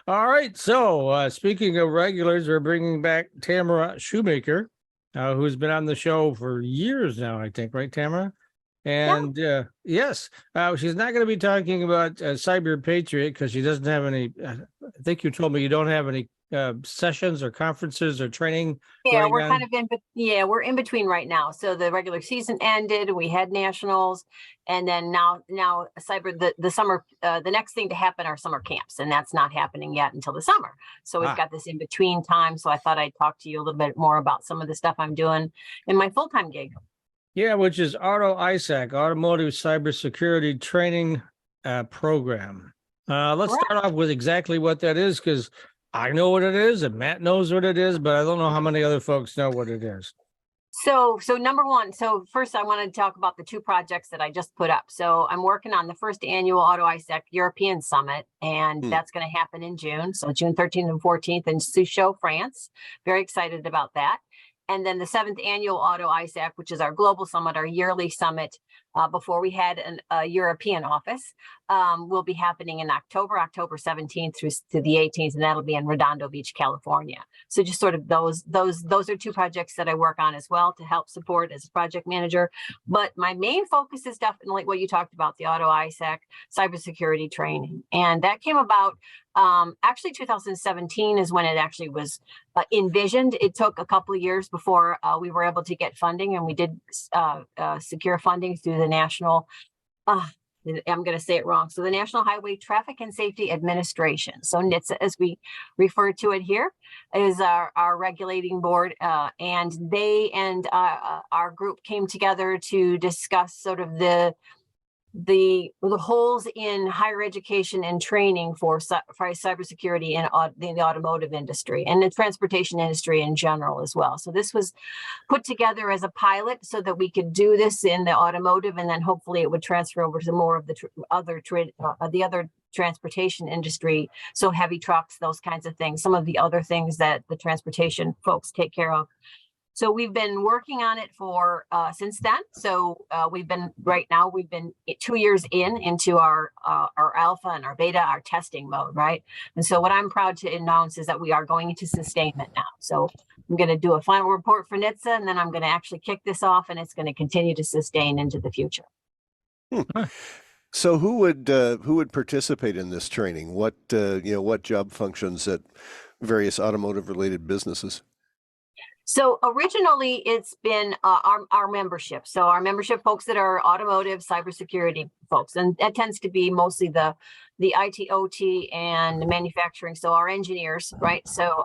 All right. So, speaking of regulars, we're bringing back Tamara Shoemaker, who's been on the show for years now, I think, right, Tamara? Yeah. And yes, she's not going to be talking about Cyber Patriot because she doesn't have any. I think you told me you don't have any sessions or conferences or training Yeah, going we're kind on. of we're in between right now. So the regular season ended, we had nationals, and then now the summer the next thing to happen are summer camps, and that's not happening yet until the summer. So we've got this in between time. So I thought I'd talk to you a little bit more about some of the stuff I'm doing in my full-time gig. Yeah, which is Auto-ISAC, Automotive Cybersecurity Training Program. Let's Correct. start off with exactly what that is, because I know what it is, and Matt knows what it is, but I don't know how many other folks know what it is. So number one, so first I wanted to talk about the two projects that I just put up. So I'm working on the first annual Auto-ISAC European Summit, and that's going to happen in June. So June 13th and 14th in Sochaux, France. Very excited about that. And then the 7th annual Auto-ISAC, which is our global summit, our yearly summit, before we had a European office, will be happening in October 17th through to the 18th, and that'll be in Redondo Beach, California. So just sort of those are two projects that I work on as well to help support as a project manager. But my main focus is definitely what you talked about, the Auto-ISAC cybersecurity training. And that came about actually 2017 is when it actually was envisioned. It took a couple of years before we were able to get funding, and we did secure funding through the national, I'm going to say it wrong. So the National Highway Traffic and Safety Administration. So NHTSA, as we refer to it here, is our regulating board. And they and our group came together to discuss sort of the holes in higher education and training for cybersecurity in the automotive industry and the transportation industry in general as well. So this was put together as a pilot so that we could do this in the automotive, and then hopefully it would transfer over to more of the other transportation industry. So heavy trucks, those kinds of things, some of the other things that the transportation folks take care of. So we've been working on it for since then. So we've been 2 years into our alpha and our beta, our testing mode, right? And so what I'm proud to announce is that we are going into sustainment now. So I'm going to do a final report for NHTSA, and then I'm going to actually kick this off, and it's going to continue to sustain into the future. So who would participate in this training? What what job functions at various automotive related businesses? So originally it's been our membership. So our membership folks that are automotive cybersecurity folks, and that tends to be mostly the IT, OT, and the manufacturing. So our engineers, right? So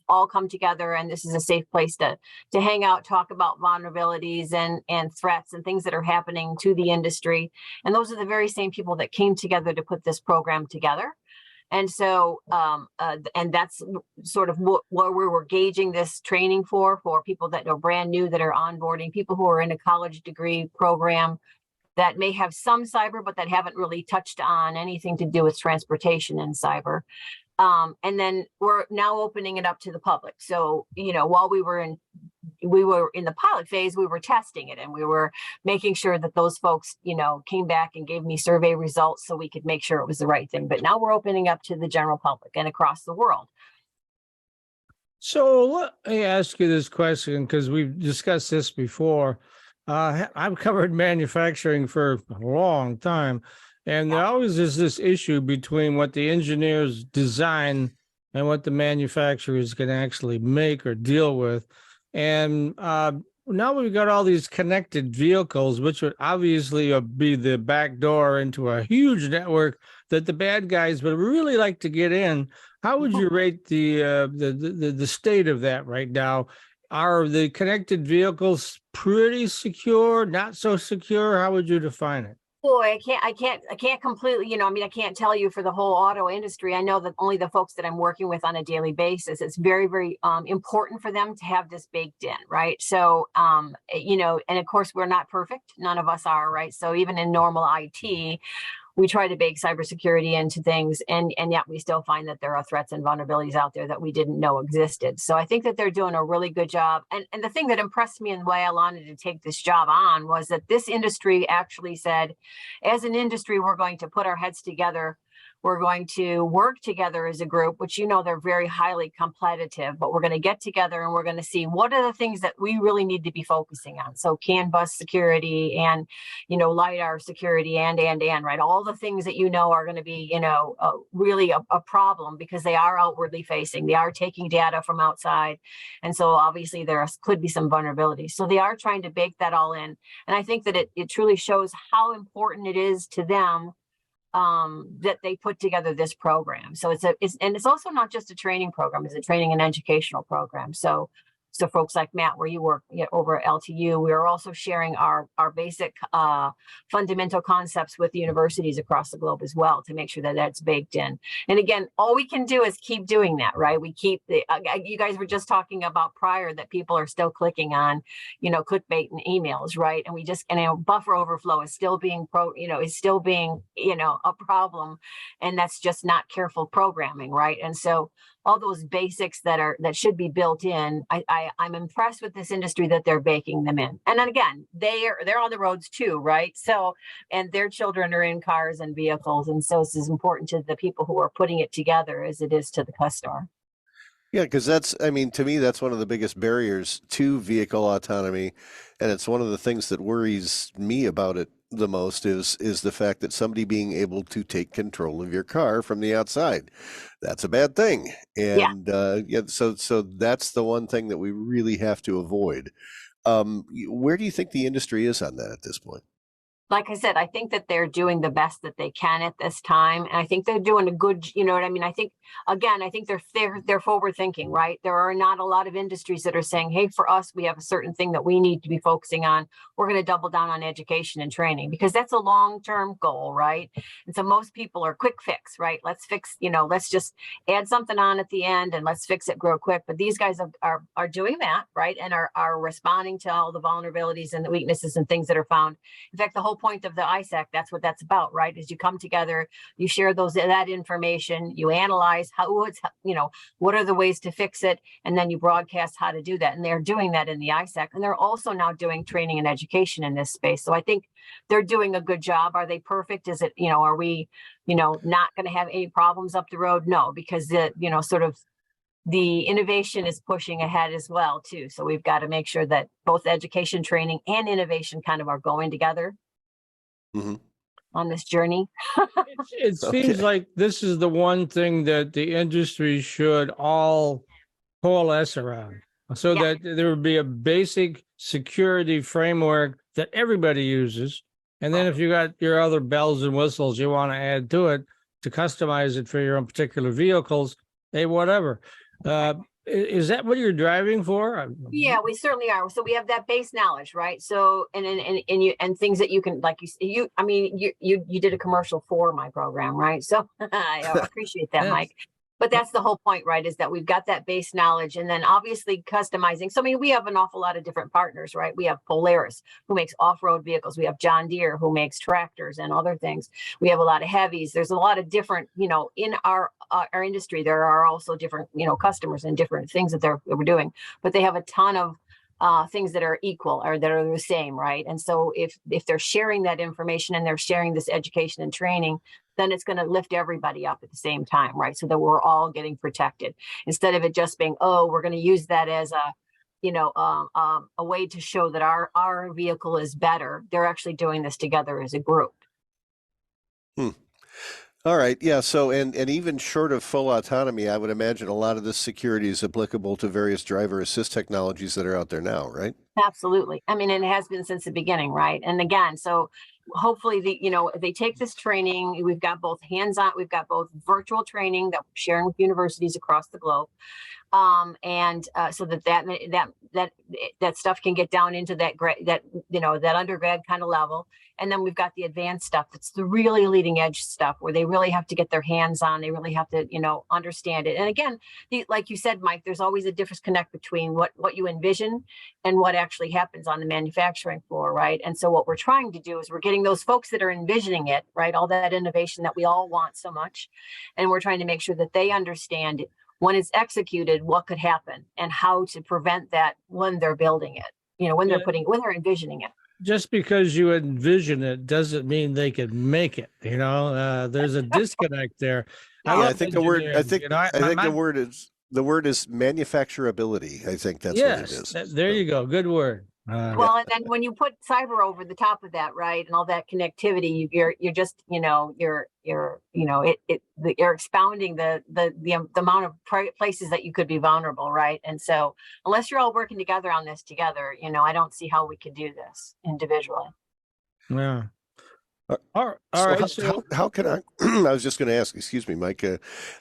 all come together, and this is a safe place to hang out, talk about vulnerabilities and threats and things that are happening to the industry. And those are the very same people that came together to put this program together. And so, and that's sort of where we were gauging this training for people that are brand new, that are onboarding, people who are in a college degree program that may have some cyber, but that haven't really touched on anything to do with transportation and cyber. And then we're now opening it up to the public. So, while we were in the pilot phase, we were testing it, and we were making sure that those folks, came back and gave me survey results so we could make sure it was the right thing. But now we're opening up to the general public and across the world. So let me ask you this question, because we've discussed this before. I've covered manufacturing for a long time, and there always is this issue between what the engineers design and what the manufacturers can actually make or deal with. And now we've got all these connected vehicles, which would obviously be the back door into a huge network that the bad guys would really like to get in. How would you rate the state of that right now? Are the connected vehicles pretty secure, not so secure? How would you define it? Boy, I can't completely, I can't tell you for the whole auto industry. I know that only the folks that I'm working with on a daily basis, it's very, very important for them to have this baked in, right? So, and of course, we're not perfect. None of us are, right? So even in normal IT, we try to bake cybersecurity into things, and yet we still find that there are threats and vulnerabilities out there that we didn't know existed. So I think that they're doing a really good job. And the thing that impressed me and why I wanted to take this job on was that this industry actually said, as an industry, we're going to put our heads together We're going to work together as a group, which, they're very highly competitive, but we're going to get together and we're going to see what are the things that we really need to be focusing on. So CAN bus security and, LiDAR security and, right? All the things that, are going to be, really a problem because they are outwardly facing. They are taking data from outside. And so obviously there could be some vulnerabilities. So they are trying to bake that all in. And I think that it truly shows how important it is to them that they put together this program. So it's also not just a training program, it's a training and educational program. So folks like Matt, where you work over at LTU, we are also sharing our basic fundamental concepts with universities across the globe as well to make sure that that's baked in. And again, all we can do is keep doing that, right? We keep you guys were just talking about prior that people are still clicking on, clickbait and emails, right? And we just, buffer overflow is still being a problem. And that's just not careful programming, right? And so all those basics that should be built in, I'm impressed with this industry that they're baking them in. And then again, they're on the roads too, right? So, and their children are in cars and vehicles. And so it's as important to the people who are putting it together as it is to the customer. Yeah, because to me, that's one of the biggest barriers to vehicle autonomy. And it's one of the things that worries me about it the most is the fact that somebody being able to take control of your car from the outside. That's a bad thing. And so that's the one thing that we really have to avoid. Where do you think the industry is on that at this point? Like I said, I think that they're doing the best that they can at this time. And I think they're doing a good, I think, again, I think they're forward thinking, right? There are not a lot of industries that are saying, hey, for us, we have a certain thing that we need to be focusing on. We're going to double down on education and training because that's a long-term goal, right? And so most people are quick fix, right? Let's fix, let's just add something on at the end and let's fix it real quick. But these guys are doing that, right? And are responding to all the vulnerabilities and the weaknesses and things that are found. In fact, the whole point of the ISAC, that's what that's about, right? Is you come together, you share that information, you analyze what are the ways to fix it, and then you broadcast how to do that. And they're doing that in the ISAC, and they're also now doing training and education in this space. So I think they're doing a good job. Are they perfect? Is it, are we, not going to have any problems up the road? No, because the innovation is pushing ahead as well too. So we've got to make sure that both education, training, and innovation kind of are going together. Mm-hmm. On this journey. It seems like this is the one thing that the industry should all coalesce around so that there would be a basic security framework that everybody uses. And then if you got your other bells and whistles you want to add to it to customize it for your own particular vehicles, hey, whatever. Is that what you're driving for? Yeah, we certainly are. So we have that base knowledge, right? So and things that you can, like you did a commercial for my program, right? So I appreciate that, yes. Mike. But that's the whole point, right? Is that we've got that base knowledge and then obviously customizing. So, we have an awful lot of different partners, right? We have Polaris, who makes off-road vehicles. We have John Deere, who makes tractors and other things. We have a lot of heavies. There's a lot of different, in our industry, there are also different, customers and different things that we're doing. But they have a ton of things that are equal or that are the same, right? And so if they're sharing that information and they're sharing this education and training, then it's going to lift everybody up at the same time, right? So that we're all getting protected instead of it just being, we're going to use that as a way to show that our vehicle is better. They're actually doing this together as a group. All right. Yeah. So, and even short of full autonomy, I would imagine a lot of this security is applicable to various driver assist technologies that are out there now, right? Absolutely. And it has been since the beginning, right? And again, so hopefully they take this training. We've got both hands-on, we've got both virtual training that we're sharing with universities across the globe. So that stuff can get down into that undergrad kind of level. And then we've got the advanced stuff that's the really leading edge stuff where they really have to get their hands on. They really have to, understand it. And again, like you said, Mike, there's always a disconnect between what you envision and what actually happens on the manufacturing floor, right? And so what we're trying to do is we're getting those folks that are envisioning it, right? All that innovation that we all want so much. And we're trying to make sure that they understand it. When it's executed, what could happen and how to prevent that when they're building it, when they're envisioning it. just because you envision it doesn't mean they can make it. There's a disconnect there. I Yeah, Yeah, I love think the word. I engineering. think. I think the word is manufacturability. I think that's what it Yes, is. there So, you go. Good word. well, and then when you put cyber over the top of that, right, and all that connectivity, you're just, you're expounding the amount of places that you could be vulnerable, right? And so, unless you're all working together on this together, I don't see how we could do this individually. Yeah. Uh, All so right. how can I? I was just going to ask. Excuse me, Mike.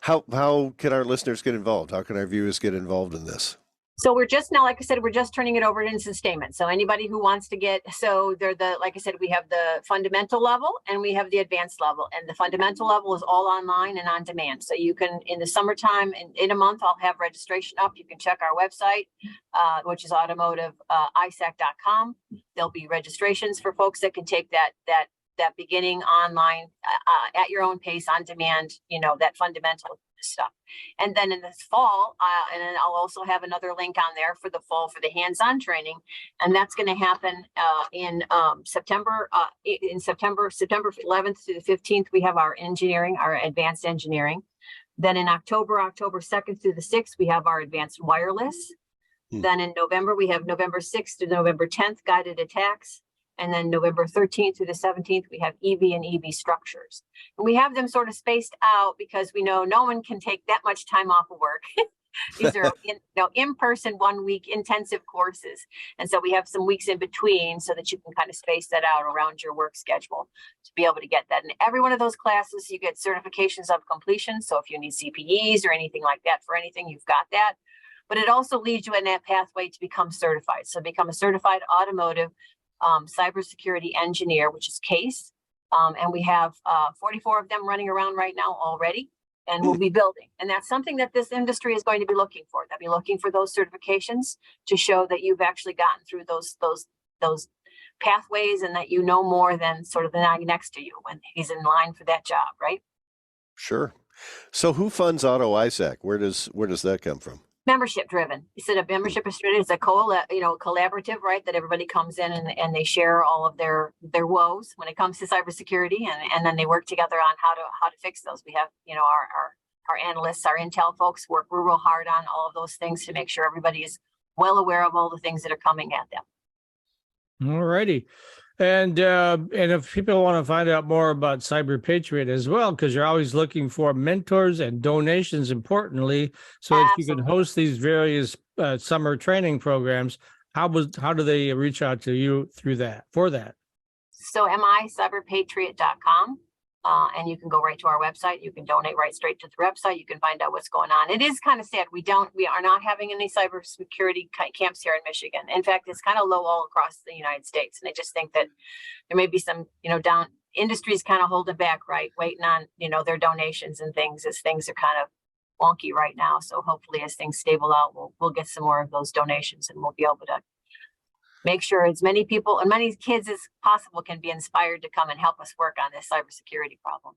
How can our listeners get involved? How can our viewers get involved in this? So we're just now, like I said, we're just turning it over to sustainment. So anybody who wants to like I said, we have the fundamental level and we have the advanced level. And the fundamental level is all online and on demand. So you can, in the summertime, in a month, I'll have registration up. You can check our website, which is Auto-ISAC.com. There'll be registrations for folks that can take that beginning online at your own pace on demand, that fundamental stuff. And then in this fall, and then I'll also have another link on there for the fall for the hands-on training. And that's going to happen in September. September 11th to the 15th, we have our advanced engineering. Then in October 2nd through the 6th, we have our advanced wireless. Then in November, we have November 6th to November 10th, guided attacks. And then November 13th through the 17th, we have EV and EV structures. And we have them sort of spaced out because we know no one can take that much time off of work. These are in-person 1 week intensive courses. And so we have some weeks in between so that you can kind of space that out around your work schedule to be able to get that. And every one of those classes, you get certifications of completion. So if you need CPEs or anything like that for anything, you've got that. But it also leads you in that pathway to become certified. So become a certified automotive cybersecurity engineer, which is CASE. And we have 44 of them running around right now already, and we'll be building. And that's something that this industry is going to be looking for. They'll be looking for those certifications to show that you've actually gotten through those pathways and that you know more than sort of the guy next to you when he's in line for that job, right? Sure. So who funds Auto-ISAC? Where does that come from? Membership driven. You said a membership is driven. It's a collaborative, right? That everybody comes in and they share all of their woes when it comes to cybersecurity, and then they work together on how to fix those. We have our analysts, our intel folks work real hard on all of those things to make sure everybody is well aware of all the things that are coming at them. All righty. And if people want to find out more about Cyber Patriot as well, because you're always looking for mentors and donations, importantly, so if you can host these various summer training programs, how do they reach out to you for that? So MICyberpatriot.com. And you can go right to our website. You can donate right straight to the website. You can find out what's going on. It is kind of sad. We are not having any cybersecurity camps here in Michigan. In fact, it's kind of low all across the United States. And I just think that there may be some, down industries kind of holding back, right? Waiting on, their donations and things as things are kind of wonky right now. So hopefully as things stable out, we'll get some more of those donations and we'll be able to make sure as many people and many kids as possible can be inspired to come and help us work on this cybersecurity problem.